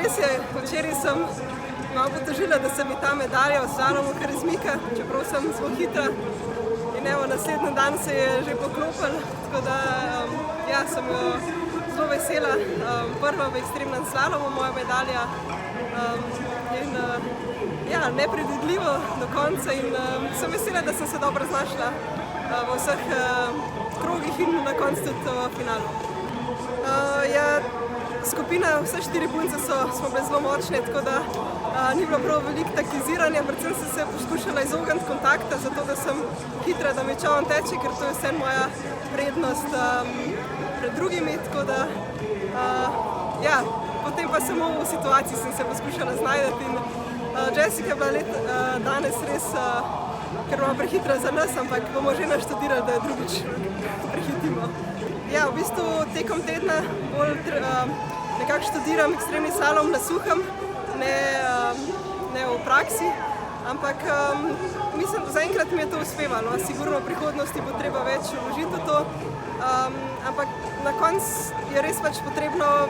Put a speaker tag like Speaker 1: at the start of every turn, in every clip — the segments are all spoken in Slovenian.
Speaker 1: res je, včeraj sem malo potožila, da se mi ta medalja v slalomu kar izmika, čeprav sem zelo hitra. In evo, naslednji dan se je že poklopil, tako da ja, sem jo zelo vesela. Prva v ekstremnem slalomu moja medalja. In ja, nepredvidljivo do konca in sem vesela, da sem se dobro znašla v vseh krogih in na koncu tudi v finalu. Ja, skupina, vse 4 punce smo bile zelo močne, tako da ni bilo prav veliko taktiziranja, predvsem sem se poskušala izogniti kontakta, zato da sem hitra, da mi čovn teče, ker to je vse moja prednost pred drugimi, tako da ja, potem pa samo v situaciji sem se poskušala znajdati in Jessica je bila danes res, ker bomo prehitra za nas, ampak bomo že naštudirali, da je drugič prehitimo. Ja, v bistvu tekom tedna bolj nekako študiram ekstremni slalom na suhem, ne v praksi, ampak mislim, zaenkrat mi je to uspevalo. Sigurno v prihodnosti bo treba več vložiti v to, ampak na koncu je res pač potrebno,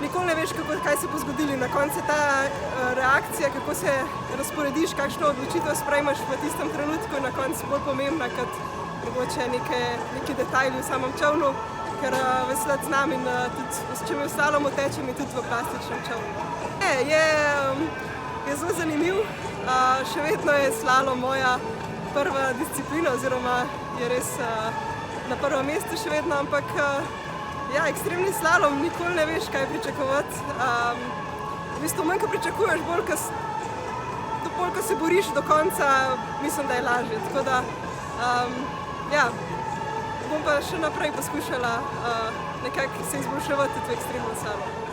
Speaker 1: nikoli ne veš, kaj se bo zgodilo. Na koncu je ta reakcija, kako se razporediš, kakšno odločitev sprejmeš v tistem trenutku, je na koncu bolj pomembna, kot mogoče neki detajli v samem čovnu, ker veslati znam in tudi, če mi v slalomu teče, mi tudi v plastičnem čovnu. Je zelo zanimiv, še vedno je slalom moja prva disciplina oziroma je res na prvem mestu še vedno, ampak ja, ekstremni slalom, nikoli ne veš, kaj pričakovati. V bistvu manj, ko pričakuješ, bolj, ko se boriš do konca, mislim, da je lažje. Tako da, ja, bom pa še naprej poskušala nekako se izboljševati v ekstremnem slalomu.